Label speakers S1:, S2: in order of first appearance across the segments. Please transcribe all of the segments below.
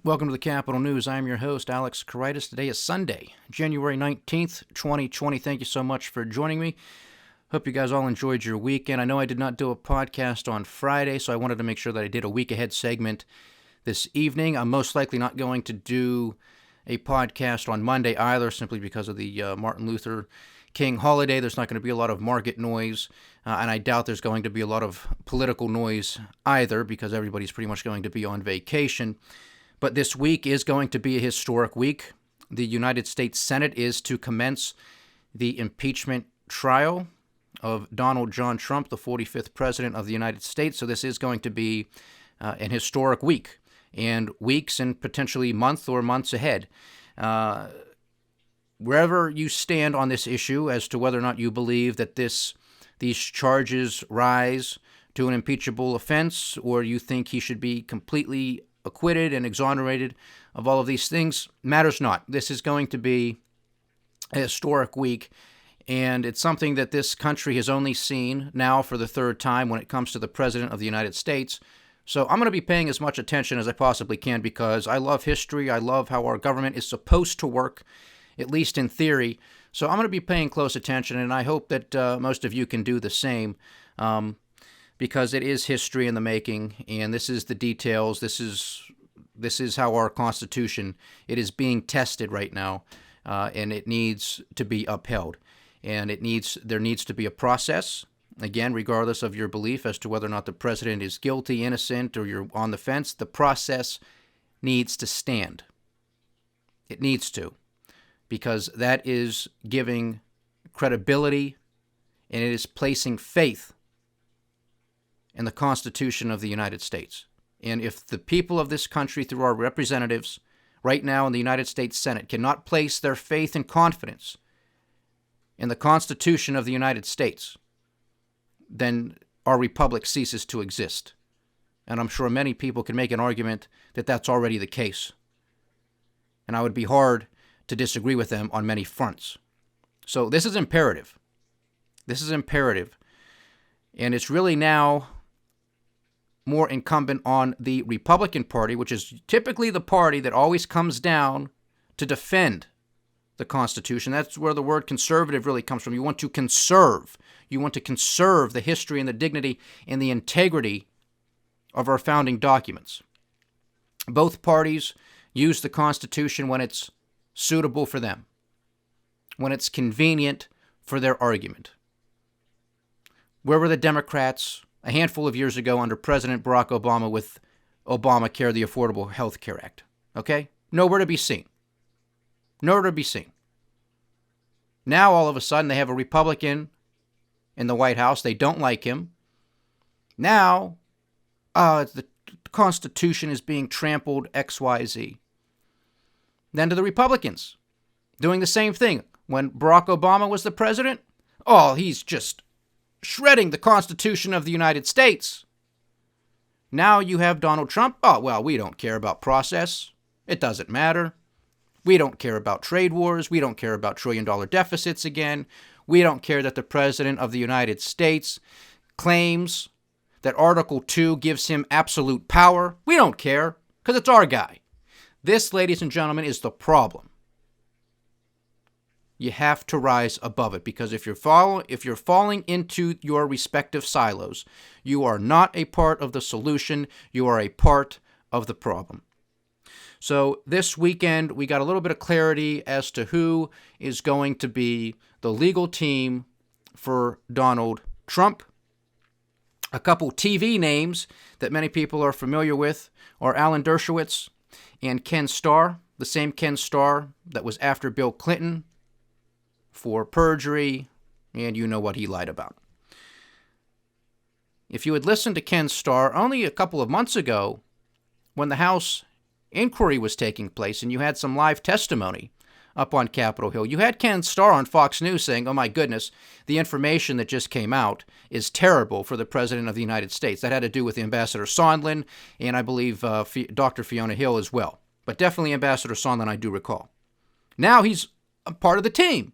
S1: Welcome to the Capitol News. I'm your host, Alex Karitis. Today is Sunday, January 19th, 2020. Thank you so much for joining me. Hope you guys all enjoyed your weekend. I know I did not do a podcast on Friday, so I wanted to make sure that I did a week ahead segment this evening. I'm most likely not going to do a podcast on Monday either, simply because of the Martin Luther King holiday. There's not going to be a lot of market noise, and I doubt there's going to be a lot of political noise either, because everybody's pretty much going to be on vacation. But this week is going to be a historic week. The United States Senate is to commence the impeachment trial of Donald John Trump, the 45th President of the United States. So this is going to be an historic week, and weeks and potentially months or months ahead. Wherever you stand on this issue as to whether or not you believe that these charges rise to an impeachable offense, or you think he should be completely acquitted and exonerated of all of these things, matters not. This is going to be a historic week, and it's something that this country has only seen now for the third time when it comes to the President of the United States. So I'm going to be paying as much attention as I possibly can, because I love history. I love how our government is supposed to work, at least in theory. So I'm going to be paying close attention, and I hope that most of you can do the same, because it is history in the making, and this is the details. This is how our Constitution, it is being tested right now, and it needs to be upheld. And there needs to be a process, again, regardless of your belief as to whether or not the president is guilty, innocent, or you're on the fence. The process needs to stand. It needs to, because that is giving credibility, and it is placing faith in the Constitution of the United States. And if the people of this country, through our representatives right now in the United States Senate, cannot place their faith and confidence in the Constitution of the United States, then our republic ceases to exist. And I'm sure many people can make an argument that that's already the case. And I would be hard to disagree with them on many fronts. So this is imperative. This is imperative. And it's really now more incumbent on the Republican Party, which is typically the party that always comes down to defend the Constitution. That's where the word conservative really comes from. You want to conserve. You want to conserve the history and the dignity and the integrity of our founding documents. Both parties use the Constitution when it's suitable for them, when it's convenient for their argument. Where were the Democrats a handful of years ago under President Barack Obama with Obamacare, the Affordable Health Care Act? Okay? Nowhere to be seen. Nowhere to be seen. Now, all of a sudden, they have a Republican in the White House. They don't like him. Now, the Constitution is being trampled, XYZ. Then to the Republicans, doing the same thing. When Barack Obama was the president, he's just shredding the Constitution of the United States. Now you have Donald Trump. We don't care about process. It doesn't matter. We don't care about trade wars. We don't care about trillion-dollar deficits again. We don't care that the President of the United States claims that Article 2 gives him absolute power. We don't care, because it's our guy. This, ladies and gentlemen, is the problem. You have to rise above it, because if you're falling into your respective silos, you are not a part of the solution. You are a part of the problem. So this weekend, we got a little bit of clarity as to who is going to be the legal team for Donald Trump. A couple TV names that many people are familiar with are Alan Dershowitz and Ken Starr, the same Ken Starr that was after Bill Clinton for perjury, and you know what he lied about. If you had listened to Ken Starr only a couple of months ago, when the House inquiry was taking place and you had some live testimony up on Capitol Hill, you had Ken Starr on Fox News saying, oh my goodness, the information that just came out is terrible for the President of the United States. That had to do with Ambassador Sondland and I believe Dr. Fiona Hill as well. But definitely Ambassador Sondland, I do recall. Now he's a part of the team.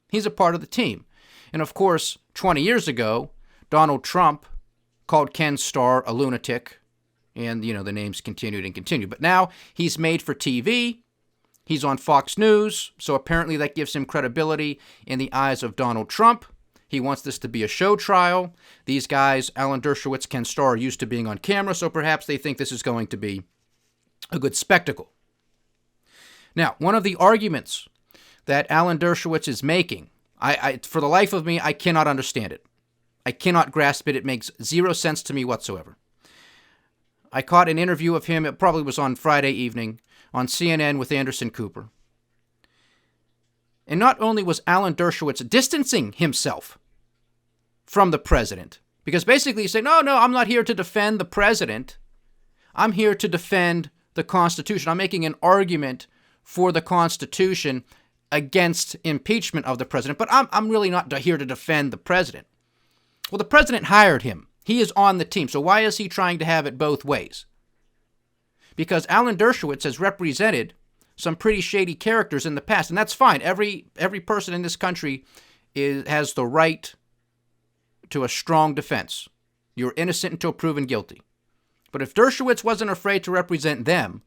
S1: He's a part of the team. And of course, 20 years ago, Donald Trump called Ken Starr a lunatic And, the names continued and continued. But now he's made for TV. He's on Fox News. So apparently that gives him credibility in the eyes of Donald Trump. He wants this to be a show trial. These guys, Alan Dershowitz, Ken Starr, are used to being on camera, so perhaps they think this is going to be a good spectacle. Now, one of the arguments that Alan Dershowitz is making, I for the life of me, I cannot understand it. I cannot grasp it. It makes zero sense to me whatsoever. I caught an interview of him, it probably was on Friday evening, on CNN with Anderson Cooper. And not only was Alan Dershowitz distancing himself from the president, because basically he's saying, no, I'm not here to defend the president. I'm here to defend the Constitution. I'm making an argument for the Constitution against impeachment of the president, but I'm really not here to defend the president. Well, the president hired him. He is on the team. So why is he trying to have it both ways? Because Alan Dershowitz has represented some pretty shady characters in the past, and that's fine. Every person in this country has the right to a strong defense. You're innocent until proven guilty. But if Dershowitz wasn't afraid to represent them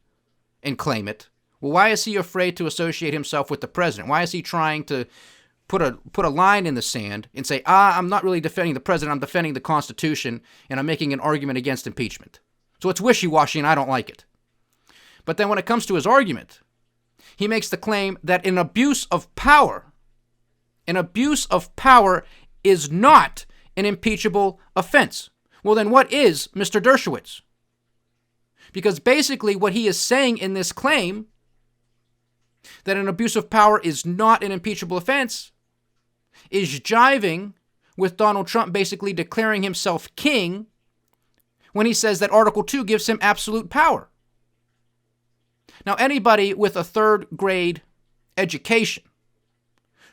S1: and claim it, well, why is he afraid to associate himself with the president? Why is he trying to put a line in the sand and say, I'm not really defending the president, I'm defending the Constitution, and I'm making an argument against impeachment? So it's wishy-washy, and I don't like it. But then when it comes to his argument, he makes the claim that an abuse of power is not an impeachable offense. Well, then what is Mr. Dershowitz? Because basically what he is saying in this claim, that an abuse of power is not an impeachable offense, is jiving with Donald Trump basically declaring himself king when he says that Article 2 gives him absolute power. Now, anybody with a third grade education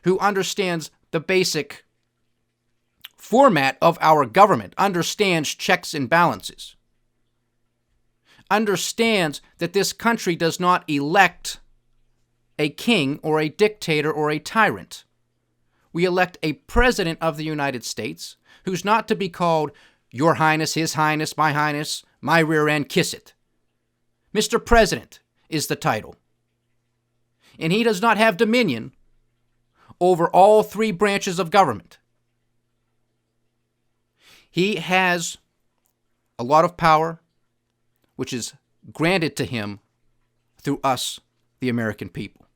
S1: who understands the basic format of our government, understands checks and balances, understands that this country does not elect a king or a dictator or a tyrant. We elect a president of the United States who's not to be called Your Highness, His Highness, my rear end, kiss it. Mr. President is the title. And he does not have dominion over all three branches of government. He has a lot of power, which is granted to him through us, the American people.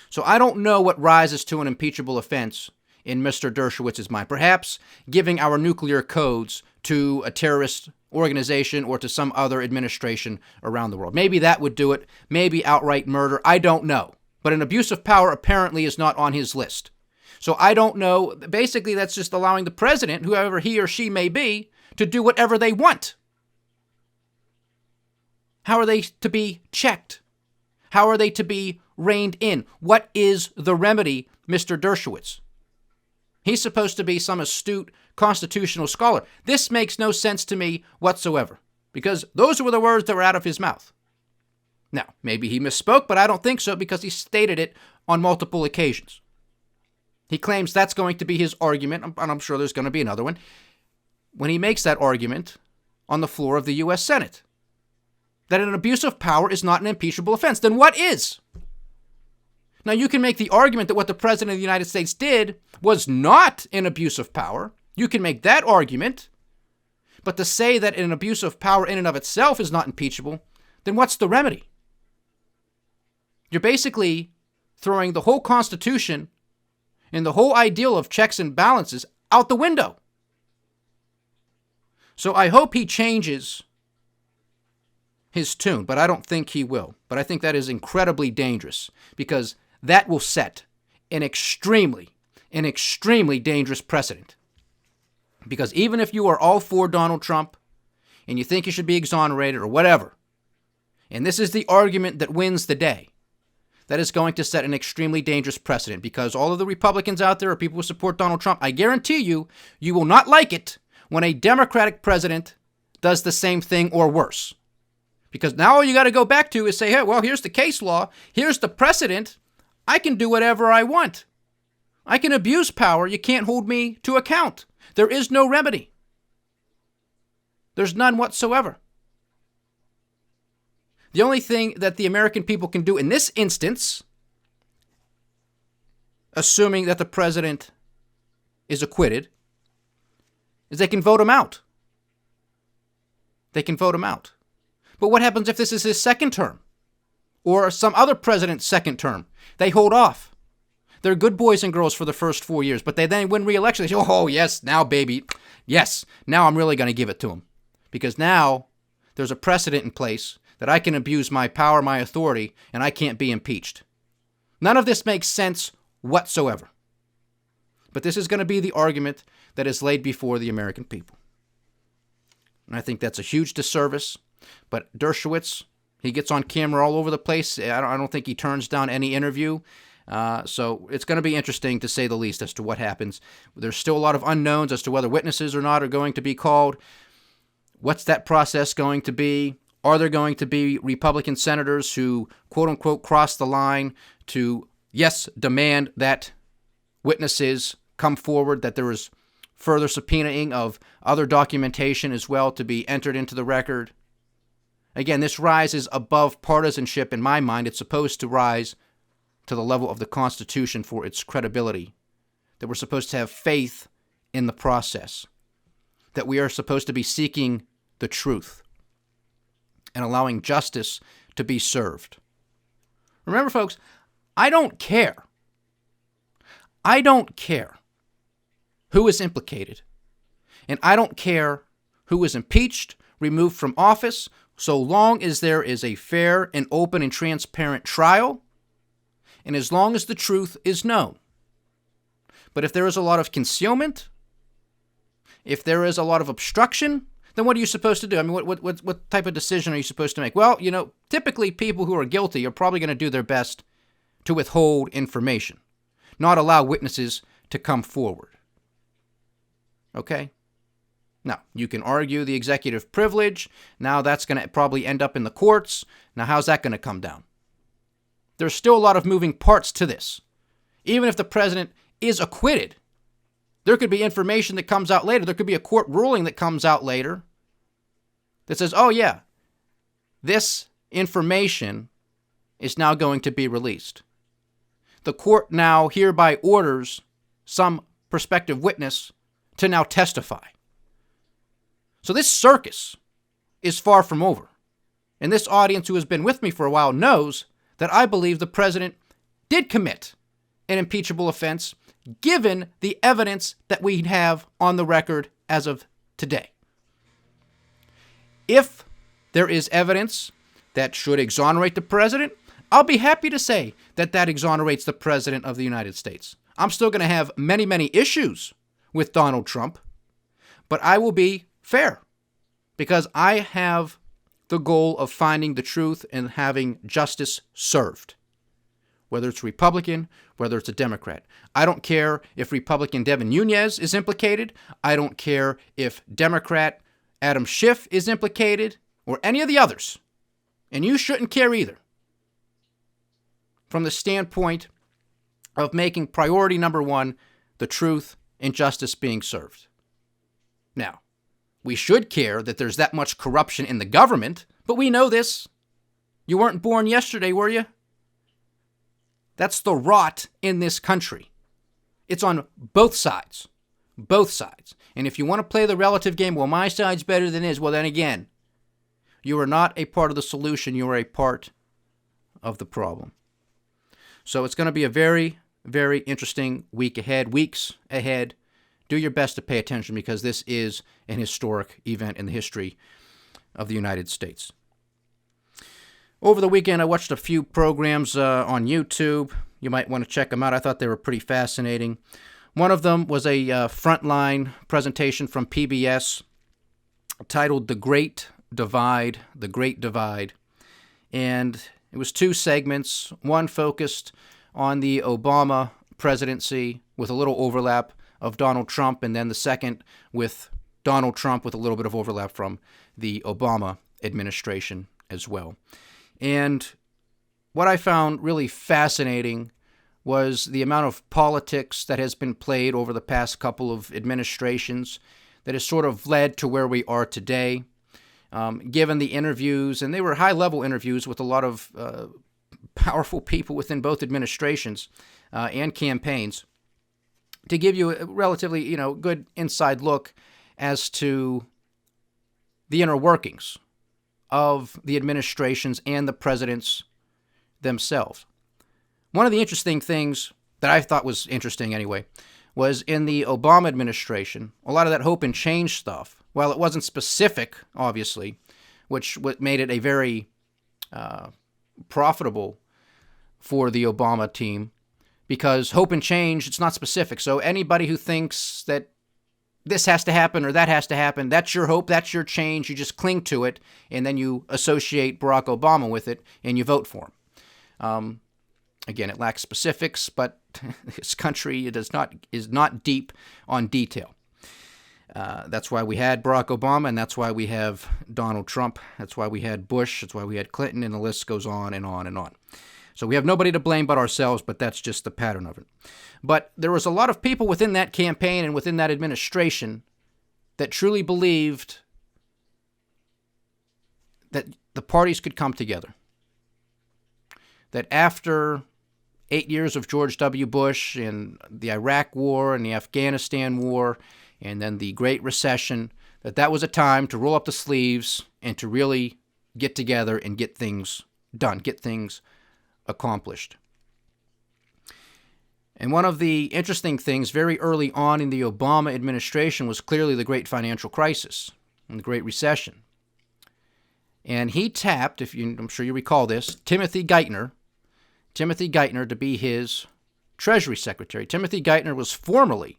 S1: So I don't know what rises to an impeachable offense in Mr. Dershowitz's mind. Perhaps giving our nuclear codes to a terrorist organization or to some other administration around the world. Maybe that would do it. Maybe outright murder. I don't know. But an abuse of power apparently is not on his list. So I don't know. Basically, that's just allowing the president, whoever he or she may be, to do whatever they want. How are they to be checked? How are they to be reined in? What is the remedy, Mr. Dershowitz? He's supposed to be some astute constitutional scholar. This makes no sense to me whatsoever, because those were the words that were out of his mouth. Now, maybe he misspoke, but I don't think so, because he stated it on multiple occasions. He claims that's going to be his argument, and I'm sure there's going to be another one, when he makes that argument on the floor of the U.S. Senate, that an abuse of power is not an impeachable offense. Then what is? Now, you can make the argument that what the President of the United States did was not an abuse of power. You can make that argument. But to say that an abuse of power in and of itself is not impeachable, then what's the remedy? You're basically throwing the whole Constitution and the whole ideal of checks and balances out the window. So I hope he changes his tune, but I don't think he will. But I think that is incredibly dangerous, because that will set an extremely dangerous precedent. Because even if you are all for Donald Trump and you think he should be exonerated or whatever, and this is the argument that wins the day, that is going to set an extremely dangerous precedent, because all of the Republicans out there are people who support Donald Trump. I guarantee you, you will not like it when a Democratic president does the same thing or worse. Because now all you got to go back to is say, hey, well, here's the case law. Here's the precedent. I can do whatever I want. I can abuse power. You can't hold me to account. There is no remedy. There's none whatsoever. The only thing that the American people can do in this instance, assuming that the president is acquitted, is they can vote him out. They can vote him out. But what happens if this is his second term? Or some other president's second term? They hold off. They're good boys and girls for the first 4 years, but they then win re-election. They say, oh, yes, now, baby. Yes, now I'm really going to give it to him. Because now there's a precedent in place that I can abuse my power, my authority, and I can't be impeached. None of this makes sense whatsoever. But this is going to be the argument that is laid before the American people. And I think that's a huge disservice. But Dershowitz, he gets on camera all over the place. I don't think he turns down any interview. So it's going to be interesting, to say the least, as to what happens. There's still a lot of unknowns as to whether witnesses or not are going to be called. What's that process going to be? Are there going to be Republican senators who, quote-unquote, cross the line to, yes, demand that witnesses come forward, that there is further subpoenaing of other documentation as well to be entered into the record? Again, this rises above partisanship in my mind. It's supposed to rise to the level of the Constitution for its credibility, that we're supposed to have faith in the process, that we are supposed to be seeking the truth and allowing justice to be served. Remember, folks, I don't care. I don't care who is implicated, and I don't care who is impeached, removed from office, so long as there is a fair and open and transparent trial, and as long as the truth is known. But if there is a lot of concealment, if there is a lot of obstruction, then what are you supposed to do? I mean, what type of decision are you supposed to make? Well, typically people who are guilty are probably going to do their best to withhold information, not allow witnesses to come forward. Okay? Now, you can argue the executive privilege. Now that's going to probably end up in the courts. Now, how's that going to come down? There's still a lot of moving parts to this. Even if the president is acquitted, there could be information that comes out later. There could be a court ruling that comes out later that says, oh yeah, this information is now going to be released. The court now hereby orders some prospective witness to now testify. So this circus is far from over. And this audience who has been with me for a while knows that I believe the president did commit an impeachable offense, given the evidence that we have on the record as of today. If there is evidence that should exonerate the president, I'll be happy to say that that exonerates the president of the United States. I'm still going to have many, many issues with Donald Trump, but I will be fair because I have the goal of finding the truth and having justice served. Whether it's Republican, whether it's a Democrat. I don't care if Republican Devin Nunes is implicated. I don't care if Democrat Adam Schiff is implicated or any of the others. And you shouldn't care either. From the standpoint of making priority number one, the truth and justice being served. Now, we should care that there's that much corruption in the government, but we know this. You weren't born yesterday, were you? That's the rot in this country. It's on both sides. Both sides. And if you want to play the relative game, well, my side's better than his, well, then again, you are not a part of the solution. You are a part of the problem. So it's going to be a very, very interesting weeks ahead. Do your best to pay attention because this is an historic event in the history of the United States. Over the weekend, I watched a few programs on YouTube. You might want to check them out. I thought they were pretty fascinating. One of them was a frontline presentation from PBS titled The Great Divide, The Great Divide. And it was two segments. One focused on the Obama presidency with a little overlap of Donald Trump, and then the second with Donald Trump with a little bit of overlap from the Obama administration as well. And what I found really fascinating was the amount of politics that has been played over the past couple of administrations. that has sort of led to where we are today. Given the interviews, and they were high-level interviews with a lot of powerful people within both administrations and campaigns, to give you a relatively, good inside look as to the inner workings of the administrations and the presidents themselves. One of the interesting things that I thought was interesting anyway was in the Obama administration, a lot of that hope and change stuff, while it wasn't specific, obviously, which made it a very profitable for the Obama team, because hope and change, it's not specific. So anybody who thinks that this has to happen or that has to happen, that's your hope, that's your change, you just cling to it, and then you associate Barack Obama with it, and you vote for him. Again, it lacks specifics, but this country is not deep on detail. That's why we had Barack Obama, and that's why we have Donald Trump. That's why we had Bush. That's why we had Clinton, and the list goes on and on and on. So we have nobody to blame but ourselves, but that's just the pattern of it. But there was a lot of people within that campaign and within that administration that truly believed that the parties could come together. That after 8 years of George W. Bush and the Iraq War and the Afghanistan War and then the Great Recession, that was a time to roll up the sleeves and to really get together and get things done, get things accomplished. And one of the interesting things very early on in the Obama administration was clearly the great financial crisis and the Great Recession. And he tapped, I'm sure you recall this, Timothy Geithner to be his Treasury Secretary. Timothy Geithner was formerly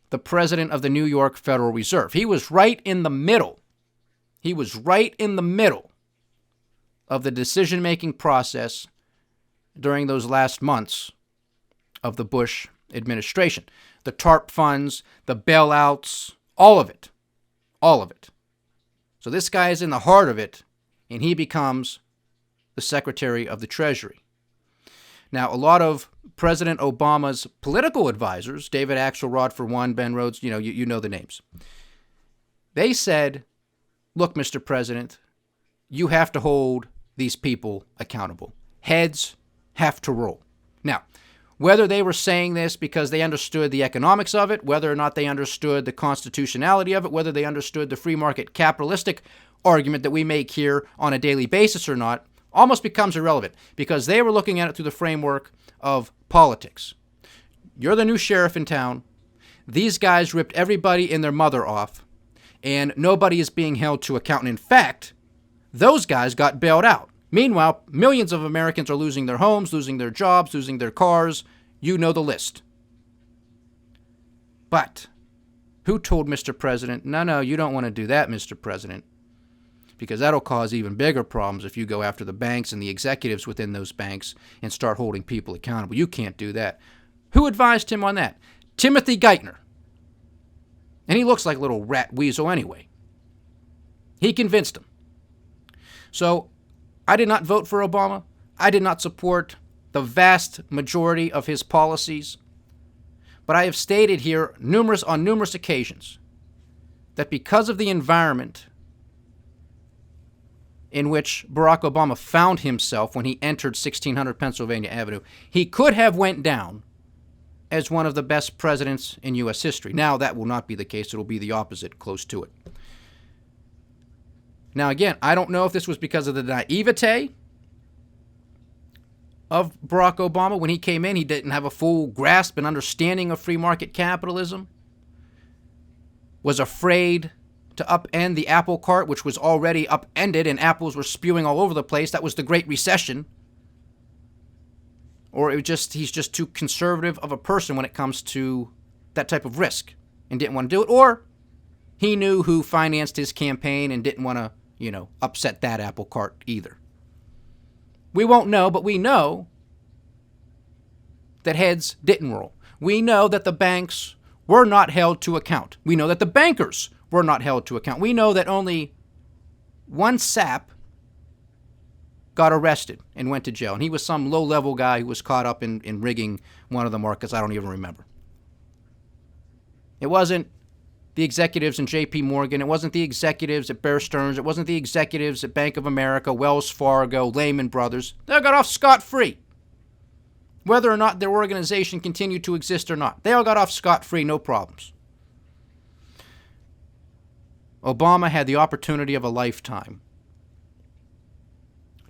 S1: the president of the New York Federal Reserve. He was right in the middle. Of the decision-making process during those last months of the Bush administration. The TARP funds, the bailouts, all of it. So this guy is in the heart of it, and he becomes the Secretary of the Treasury. Now, a lot of President Obama's political advisors, David Axelrod for one, Ben Rhodes, you know the names. They said, look, Mr. President, you have to hold these people accountable. Heads have to roll. Now, whether they were saying this because they understood the economics of it, whether or not they understood the constitutionality of it, whether they understood the free market capitalistic argument that we make here on a daily basis or not, almost becomes irrelevant, because they were looking at it through the framework of politics. You're the new sheriff in town. These guys ripped everybody and their mother off, and nobody is being held to account. And in fact, those guys got bailed out. Meanwhile, millions of Americans are losing their homes, losing their jobs, losing their cars. You know the list. But who told Mr. President, no, you don't want to do that, Mr. President, because that'll cause even bigger problems if you go after the banks and the executives within those banks and start holding people accountable. You can't do that. Who advised him on that? Timothy Geithner. And he looks like a little rat weasel anyway. He convinced him. So I did not vote for Obama. I did not support the vast majority of his policies. But I have stated here on numerous occasions that because of the environment in which Barack Obama found himself when he entered 1600 Pennsylvania Avenue, he could have went down as one of the best presidents in U.S. history. Now, that will not be the case. It will be the opposite, close to it. Now, again, I don't know if this was because of the naivete of Barack Obama. When he came in, he didn't have a full grasp and understanding of free market capitalism, was afraid to upend the apple cart, which was already upended and apples were spewing all over the place. That was the Great Recession. Or he's just too conservative of a person when it comes to that type of risk and didn't want to do it. Or he knew who financed his campaign and didn't want to, upset that apple cart either. We won't know, but we know that heads didn't roll. We know that the banks were not held to account. We know that the bankers were not held to account. We know that only one sap got arrested and went to jail. And he was some low-level guy who was caught up in rigging one of the markets. I don't even remember. It wasn't the executives in J.P. Morgan. It wasn't the executives at Bear Stearns. It wasn't the executives at Bank of America, Wells Fargo, Lehman Brothers. They got off scot-free. Whether or not their organization continued to exist or not. They all got off scot-free, no problems. Obama had the opportunity of a lifetime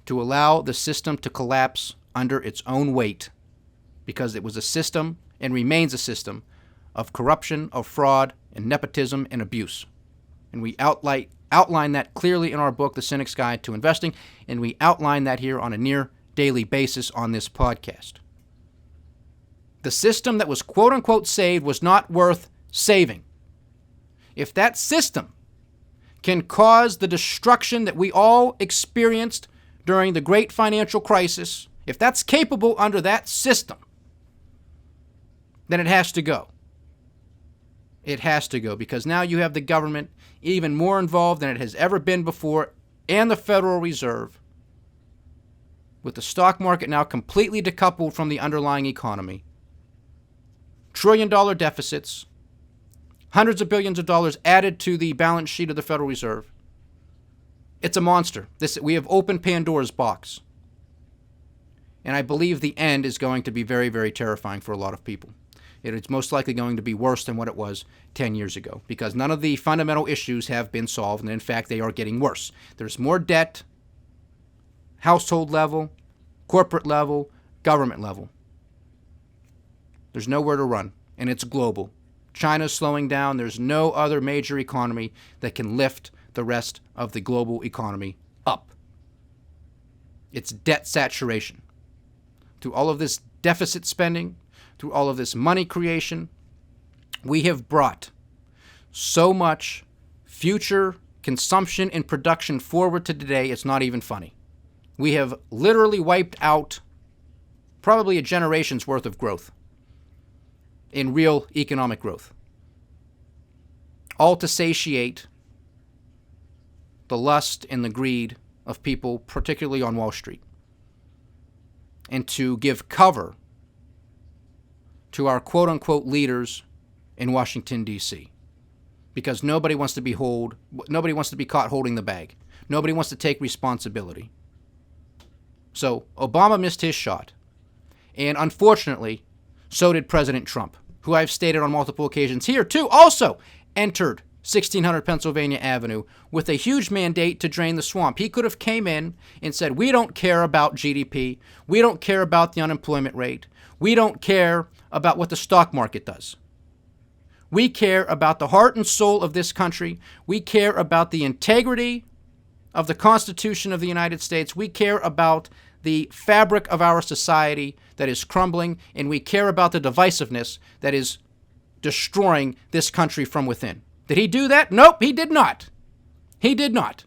S1: to allow the system to collapse under its own weight, because it was a system and remains a system of corruption, of fraud, and nepotism and abuse. And we outline that clearly in our book, The Cynic's Guide to Investing, and we outline that here on a near daily basis on this podcast. The system that was quote-unquote saved was not worth saving. If that system can cause the destruction that we all experienced during the great financial crisis, if that's capable under that system, then it has to go. It has to go, because now you have the government even more involved than it has ever been before, and the Federal Reserve, with the stock market now completely decoupled from the underlying economy. trillion-dollar deficits, hundreds of billions of dollars added to the balance sheet of the Federal Reserve. It's a monster. We have opened Pandora's box. And I believe the end is going to be very, very terrifying for a lot of people. It's most likely going to be worse than what it was 10 years ago, because none of the fundamental issues have been solved, and in fact, they are getting worse. There's more debt, household level, corporate level, government level. There's nowhere to run, and it's global. China's slowing down. There's no other major economy that can lift the rest of the global economy up. It's debt saturation. Through all of this deficit spending, through all of this money creation, we have brought so much future consumption and production forward to today, it's not even funny. We have literally wiped out probably a generation's worth of growth in real economic growth, all to satiate the lust and the greed of people, particularly on Wall Street, and to give cover to our quote-unquote leaders in Washington, D.C., because nobody wants to be caught holding the bag. Nobody wants to take responsibility. So Obama missed his shot, and unfortunately, so did President Trump, who I've stated on multiple occasions here too, also entered 1600 Pennsylvania Avenue with a huge mandate to drain the swamp. He could have came in and said, we don't care about GDP. We don't care about the unemployment rate. We don't care about what the stock market does. We care about the heart and soul of this country. We care about the integrity of the Constitution of the United States. We care about the fabric of our society that is crumbling, and we care about the divisiveness that is destroying this country from within. Did he do that? Nope, he did not. He did not.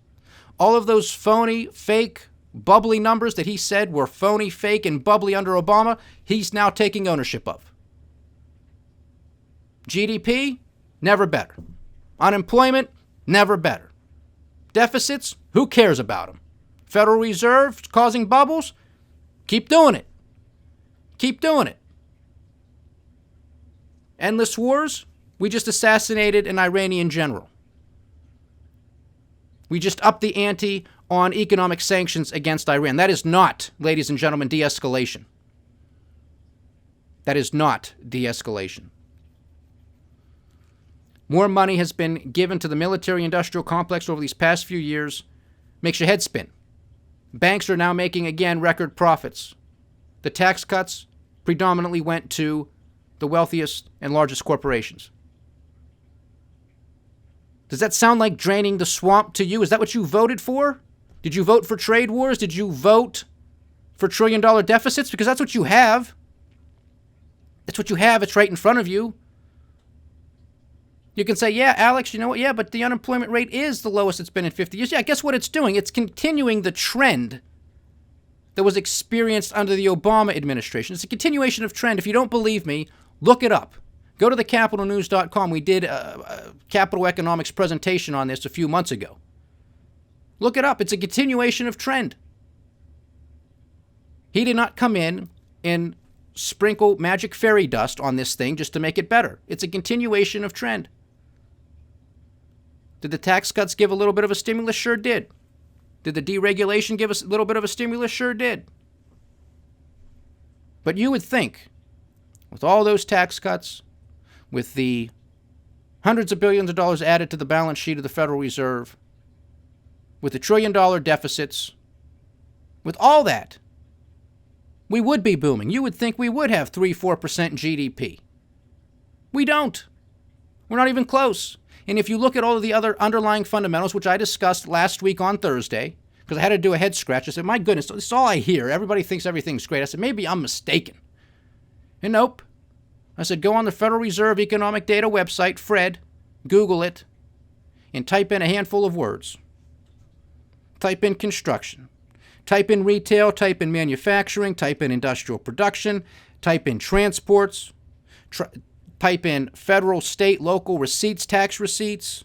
S1: All of those phony, fake, bubbly numbers that he said were phony, fake, and bubbly under Obama, he's now taking ownership of. GDP, never better. Unemployment, never better. Deficits, who cares about them? Federal Reserve causing bubbles, keep doing it. Keep doing it. Endless wars, we just assassinated an Iranian general. We just upped the ante on economic sanctions against Iran. That is not, ladies and gentlemen, de-escalation. That is not de-escalation. More money has been given to the military-industrial complex over these past few years. Makes your head spin. Banks are now making, again, record profits. The tax cuts predominantly went to the wealthiest and largest corporations. Does that sound like draining the swamp to you? Is that what you voted for? Did you vote for trade wars? Did you vote for trillion-dollar deficits? Because that's what you have. It's what you have. It's right in front of you. You can say, yeah, Alex, you know what? Yeah, but the unemployment rate is the lowest it's been in 50 years. Yeah, guess what it's doing? It's continuing the trend that was experienced under the Obama administration. It's a continuation of trend. If you don't believe me, look it up. Go to thecapitalnews.com. We did a capital economics presentation on this a few months ago. Look it up. It's a continuation of trend. He did not come in and sprinkle magic fairy dust on this thing just to make it better. It's a continuation of trend. Did the tax cuts give a little bit of a stimulus? Sure did. Did the deregulation give us a little bit of a stimulus? Sure did. But you would think, with all those tax cuts, with the hundreds of billions of dollars added to the balance sheet of the Federal Reserve, with the trillion-dollar deficits, with all that, we would be booming. You would think we would have 3-4% GDP. We don't. We're not even close. And if you look at all of the other underlying fundamentals, which I discussed last week on Thursday, because I had to do a head scratch, I said, my goodness, this is all I hear. Everybody thinks everything's great. I said, maybe I'm mistaken. And nope. I said, go on the Federal Reserve Economic Data website, Fred, Google it, and type in a handful of words. Type in construction. Type in retail, type in manufacturing, type in industrial production, type in transports, type in federal, state, local receipts, tax receipts.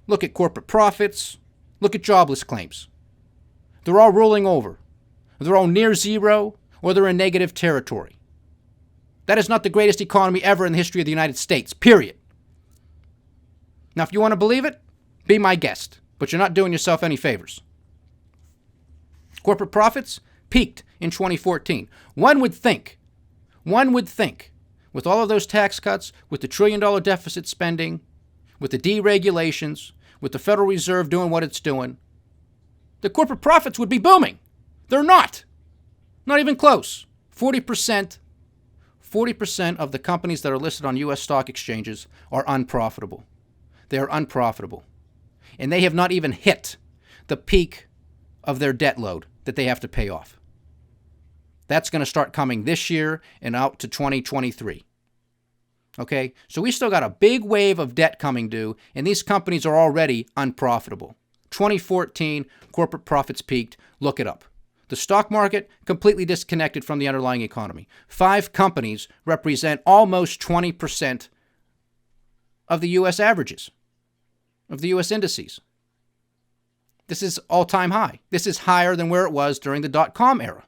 S1: Look at corporate profits. Look at jobless claims. They're all rolling over. They're all near zero, or they're in negative territory. That is not the greatest economy ever in the history of the United States, period. Now, if you want to believe it, be my guest, but you're not doing yourself any favors. Corporate profits peaked in 2014. One would think, with all of those tax cuts, with the trillion-dollar deficit spending, with the deregulations, with the Federal Reserve doing what it's doing, the corporate profits would be booming. They're not. Not even close. 40% of the companies that are listed on U.S. stock exchanges are unprofitable. They are unprofitable. And they have not even hit the peak of their debt load that they have to pay off. That's going to start coming this year and out to 2023. Okay? So we still got a big wave of debt coming due, and these companies are already unprofitable. 2014, corporate profits peaked. Look it up. The stock market, completely disconnected from the underlying economy. 5 companies represent almost 20% of the U.S. averages, of the U.S. indices. This is all-time high. This is higher than where it was during the dot-com era.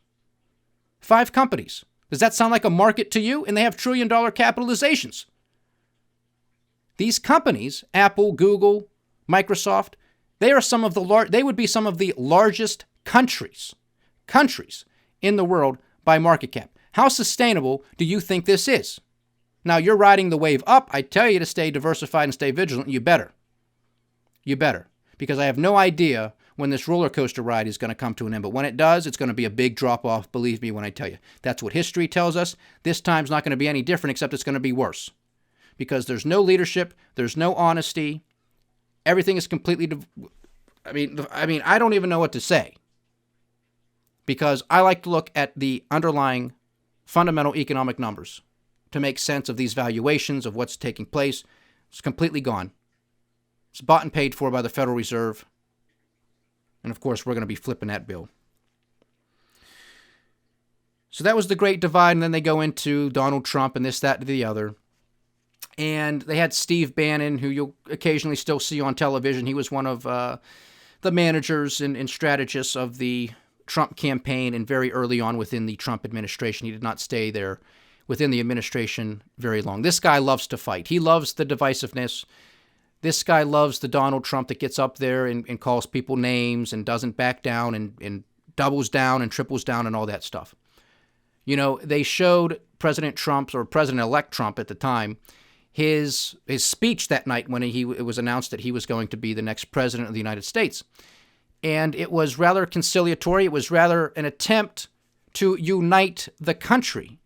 S1: 5 companies. Does that sound like a market to you? And they have trillion-dollar capitalizations. These companies, Apple, Google, Microsoft, they are some of the they would be some of the largest countries in the world by market cap. How sustainable do you think this is? Now, you're riding the wave up. I tell you to stay diversified and stay vigilant. You better. You better. Because I have no idea when this roller coaster ride is going to come to an end. But when it does, it's going to be a big drop-off, believe me when I tell you. That's what history tells us. This time's not going to be any different, except it's going to be worse. Because there's no leadership, there's no honesty. Everything is completely... I mean, I don't even know what to say. Because I like to look at the underlying fundamental economic numbers to make sense of these valuations of what's taking place. It's completely gone. It's bought and paid for by the Federal Reserve. And of course, we're going to be flipping that bill. So that was the Great Divide, and then they go into Donald Trump and this, that, and the other. And they had Steve Bannon, who you'll occasionally still see on television. He was one of the managers and strategists of the Trump campaign and very early on within the Trump administration. He did not stay there within the administration very long. This guy loves to fight. He loves the divisiveness. This guy loves the Donald Trump that gets up there and calls people names and doesn't back down and doubles down and triples down and all that stuff. You know, they showed President Trump, or President-elect Trump at the time, his speech that night when it was announced that he was going to be the next president of the United States. And it was rather conciliatory. It was rather an attempt to unite the country,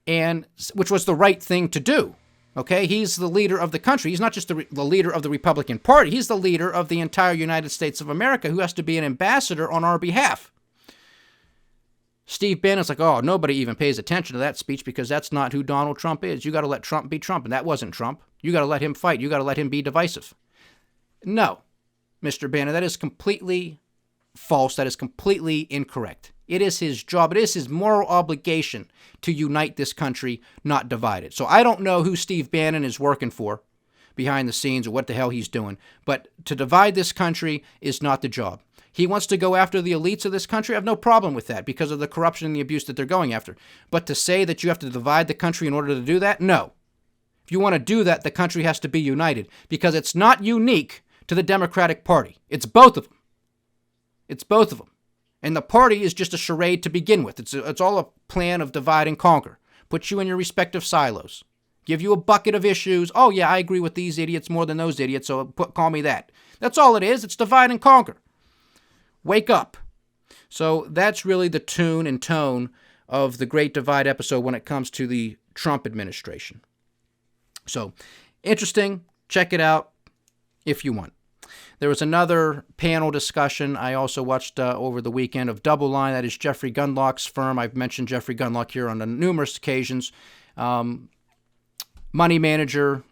S1: and which was the right thing to do. Okay, he's the leader of the country. He's not just the leader of the Republican Party. He's the leader of the entire United States of America, who has to be an ambassador on our behalf. Steve Bannon's like, oh, nobody even pays attention to that speech because that's not who Donald Trump is. You got to let Trump be Trump, and that wasn't Trump. You got to let him fight. You got to let him be divisive. No, Mr. Bannon, that is completely false. That is completely incorrect. It is his job. It is his moral obligation to unite this country, not divide it. So I don't know who Steve Bannon is working for behind the scenes or what the hell he's doing, but to divide this country is not the job. He wants to go after the elites of this country. I have no problem with that because of the corruption and the abuse that they're going after. But to say that you have to divide the country in order to do that, no. If you want to do that, the country has to be united because it's not unique to the Democratic Party. It's both of them. It's both of them. And the party is just a charade to begin with. It's all a plan of divide and conquer. Put you in your respective silos. Give you a bucket of issues. Oh, yeah, I agree with these idiots more than those idiots, so call me that. That's all it is. It's divide and conquer. Wake up. So that's really the tune and tone of the Great Divide episode when it comes to the Trump administration. So, interesting. Check it out if you want. There was another panel discussion I also watched over the weekend of Double Line. That is Jeffrey Gundlach's firm. I've mentioned Jeffrey Gundlach here on numerous occasions. Money manager,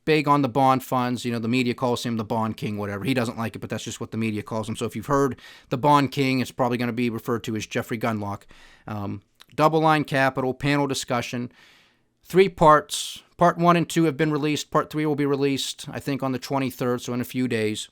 S1: big on the bond funds. You know, the media calls him the bond king, whatever. He doesn't like it, but that's just what the media calls him. So if you've heard the bond king, it's probably going to be referred to as Jeffrey Gundlach. Double Line Capital, panel discussion. 3 parts. Part 1 and 2 have been released. Part 3 will be released, I think, on the 23rd, so in a few days.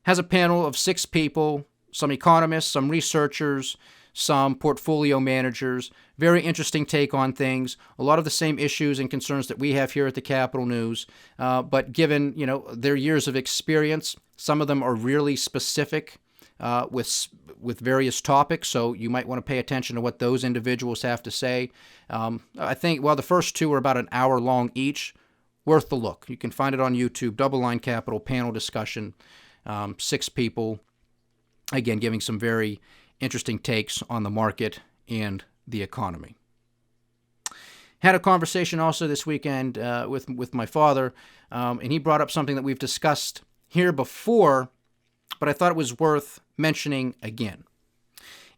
S1: Has a panel of 6 people, some economists, some researchers, some portfolio managers. Very interesting take on things. A lot of the same issues and concerns that we have here at the Capital News. But given, their years of experience, some of them are really specific with various topics, so you might want to pay attention to what those individuals have to say. I think, the first 2 are about an hour long each. Worth the look. You can find it on YouTube, Double Line Capital, panel discussion, 6 people, again, giving some very interesting takes on the market and the economy. Had a conversation also this weekend with my father, and he brought up something that we've discussed here before, but I thought it was worth mentioning again.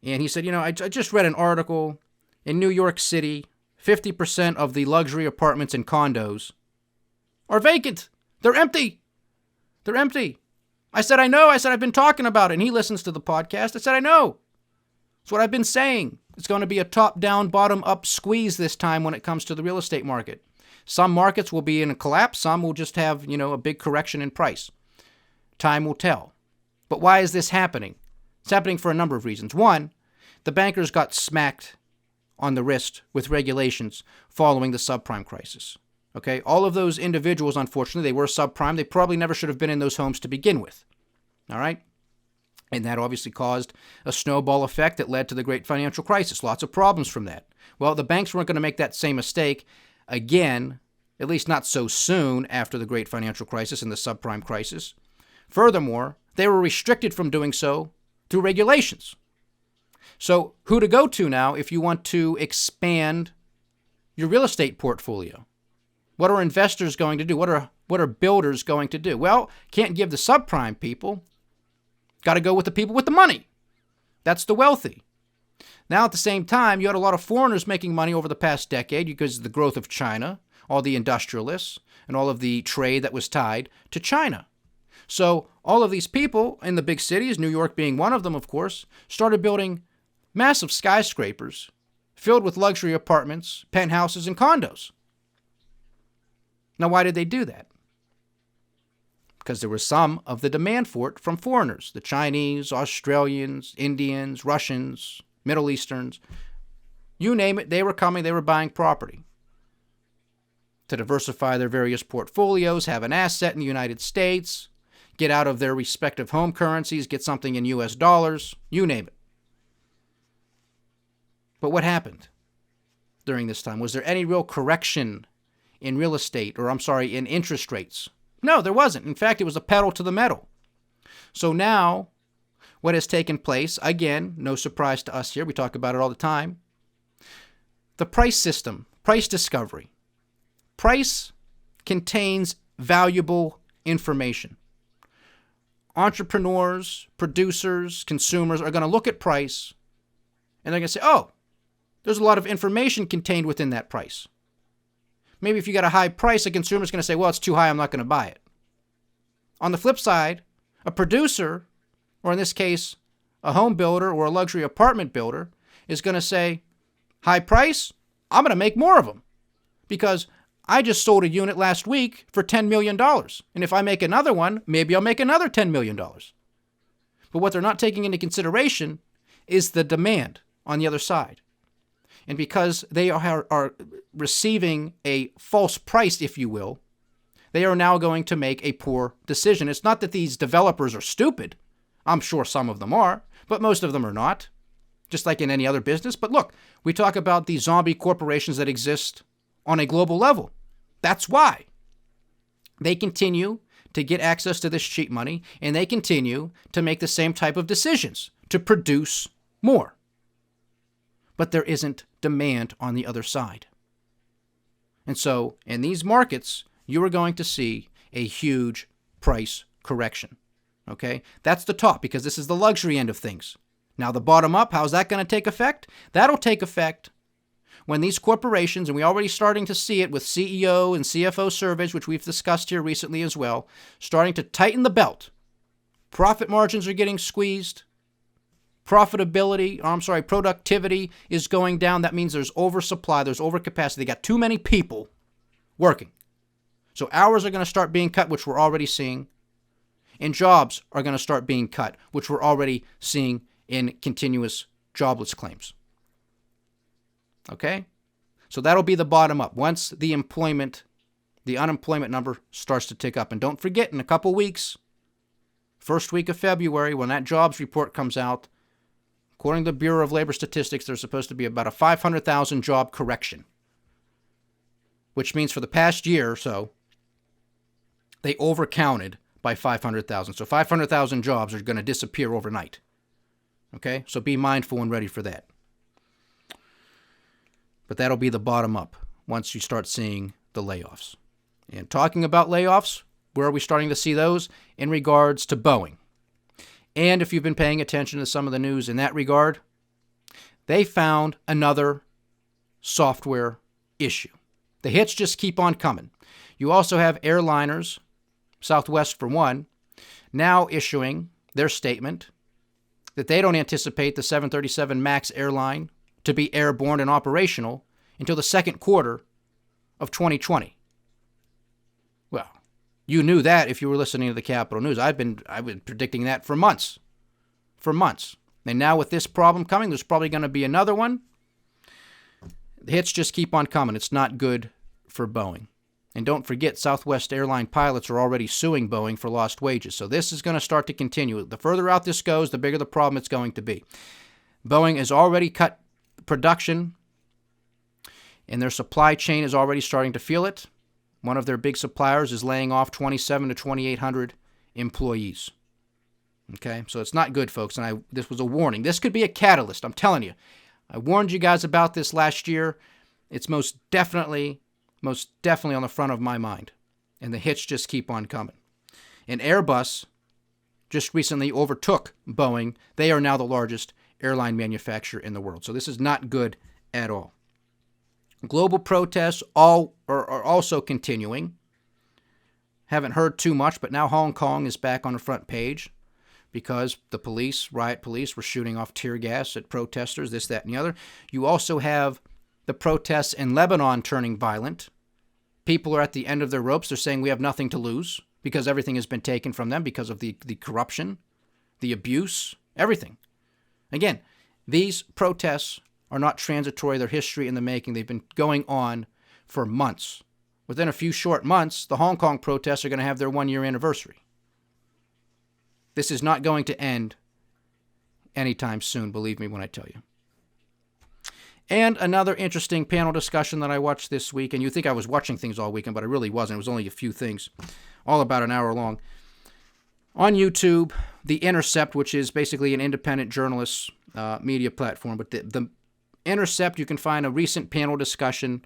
S1: And he said, I just read an article in New York City, 50% of the luxury apartments and condos are vacant. They're empty. They're empty. I said, I know. I said, I've been talking about it. And he listens to the podcast. I said, I know. It's what I've been saying. It's going to be a top-down, bottom-up squeeze this time when it comes to the real estate market. Some markets will be in a collapse. Some will just have, a big correction in price. Time will tell. But why is this happening? It's happening for a number of reasons. One, the bankers got smacked on the wrist with regulations following the subprime crisis. Okay, all of those individuals, unfortunately, they were subprime. They probably never should have been in those homes to begin with. All right? And that obviously caused a snowball effect that led to the great financial crisis. Lots of problems from that. Well, the banks weren't going to make that same mistake again, at least not so soon after the great financial crisis and the subprime crisis. Furthermore, they were restricted from doing so through regulations. So who to go to now if you want to expand your real estate portfolio? What are investors going to do? What are builders going to do? Well, can't give the subprime people. Got to go with the people with the money. That's the wealthy. Now, at the same time, you had a lot of foreigners making money over the past decade because of the growth of China, all the industrialists, and all of the trade that was tied to China. So all of these people in the big cities, New York being one of them, of course, started building massive skyscrapers filled with luxury apartments, penthouses, and condos. Now, why did they do that? Because there was some of the demand for it from foreigners, the Chinese, Australians, Indians, Russians, Middle Easterns. You name it, they were coming, they were buying property to diversify their various portfolios, have an asset in the United States, get out of their respective home currencies, get something in US dollars, you name it. But what happened during this time? Was there any real correction in real estate, in interest rates? No, there wasn't. In fact, it was a pedal to the metal. So now, what has taken place, again, no surprise to us here, we talk about it all the time, the price system, price discovery. Price contains valuable information. Entrepreneurs, producers, consumers are going to look at price, and they're going to say, oh, there's a lot of information contained within that price. Maybe if you got a high price, a consumer's going to say, well, it's too high, I'm not going to buy it. On the flip side, a producer, or in this case, a home builder or a luxury apartment builder, is going to say, high price, I'm going to make more of them because I just sold a unit last week for $10 million. And if I make another one, maybe I'll make another $10 million. But what they're not taking into consideration is the demand on the other side. And because they are receiving a false price, if you will, they are now going to make a poor decision. It's not that these developers are stupid. I'm sure some of them are, but most of them are not, just like in any other business. But look, we talk about these zombie corporations that exist on a global level. That's why they continue to get access to this cheap money, and they continue to make the same type of decisions to produce more. But there isn't demand on the other side. And so in these markets, you are going to see a huge price correction. Okay? That's the top, because this is the luxury end of things. Now the bottom up, how's that going to take effect? That'll take effect when these corporations, and we're already starting to see it with CEO and CFO surveys, which we've discussed here recently as well, starting to tighten the belt. Profit margins are getting squeezed. Productivity is going down. That means there's oversupply, there's overcapacity. They got too many people working. So hours are going to start being cut, which we're already seeing. And jobs are going to start being cut, which we're already seeing in continuous jobless claims. Okay? So that'll be the bottom up. Once the unemployment number starts to tick up. And don't forget, in a couple weeks, first week of February, when that jobs report comes out, according to the Bureau of Labor Statistics, there's supposed to be about a 500,000 job correction, which means for the past year or so, they overcounted by 500,000. So 500,000 jobs are going to disappear overnight. Okay? So be mindful and ready for that. But that'll be the bottom up once you start seeing the layoffs. And talking about layoffs, where are we starting to see those? In regards to Boeing. And if you've been paying attention to some of the news in that regard, they found another software issue. The hits just keep on coming. You also have airliners, Southwest for one, now issuing their statement that they don't anticipate the 737 MAX airline to be airborne and operational until the second quarter of 2020. Well, you knew that if you were listening to the Capitol News. I've been predicting that for months. And now with this problem coming, there's probably going to be another one. The hits just keep on coming. It's not good for Boeing. And don't forget, Southwest airline pilots are already suing Boeing for lost wages. So this is going to start to continue. The further out this goes, the bigger the problem it's going to be. Boeing has already cut production, and their supply chain is already starting to feel it. One of their big suppliers is laying off 2,700 to 2,800 employees. Okay, so it's not good, folks, and this was a warning. This could be a catalyst, I'm telling you. I warned you guys about this last year. It's most definitely on the front of my mind, and the hits just keep on coming. And Airbus just recently overtook Boeing. They are now the largest airline manufacturer in the world. So this is not good at all. Global protests are also continuing. Haven't heard too much, but now Hong Kong is back on the front page because the riot police, were shooting off tear gas at protesters, this, that, and the other. You also have the protests in Lebanon turning violent. People are at the end of their ropes. They're saying we have nothing to lose because everything has been taken from them because of the corruption, the abuse, everything. Again, these protests are not transitory. They're history in the making. They've been going on for months. Within a few short months, the Hong Kong protests are going to have their 1-year anniversary. This is not going to end anytime soon, believe me when I tell you. And another interesting panel discussion that I watched this week, and you think I was watching things all weekend, but I really wasn't. It was only a few things, all about an hour long. On YouTube, The Intercept, which is basically an independent journalist media platform, but the Intercept, you can find a recent panel discussion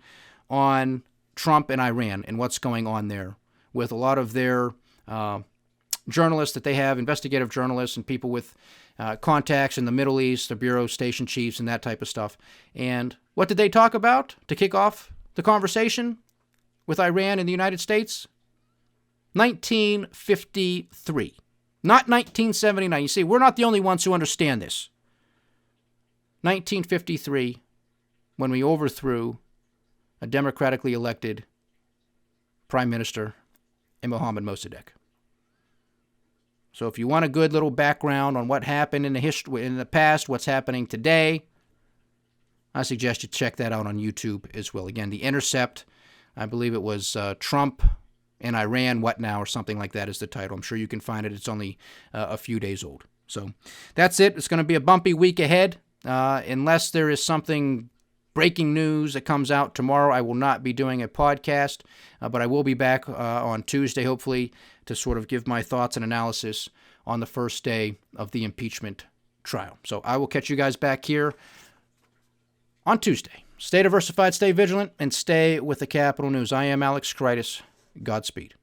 S1: on Trump and Iran and what's going on there with a lot of their journalists that they have, investigative journalists and people with contacts in the Middle East, the bureau station chiefs and that type of stuff. And what did they talk about to kick off the conversation with Iran and the United States? 1953, not 1979. You see, we're not the only ones who understand this. 1953, when we overthrew a democratically elected prime minister in Mohammad Mossadegh. So if you want a good little background on what happened in the past, what's happening today, I suggest you check that out on YouTube as well. Again, The Intercept. I believe it was Trump in Iran, what now, or something like that is the title. I'm sure you can find it. It's only a few days old. So that's it. It's going to be a bumpy week ahead. Unless there is something breaking news that comes out tomorrow, I will not be doing a podcast, but I will be back on Tuesday, hopefully, to sort of give my thoughts and analysis on the first day of the impeachment trial. So I will catch you guys back here on Tuesday. Stay diversified, stay vigilant, and stay with the Capital News. I am Alex Kreitis. Godspeed.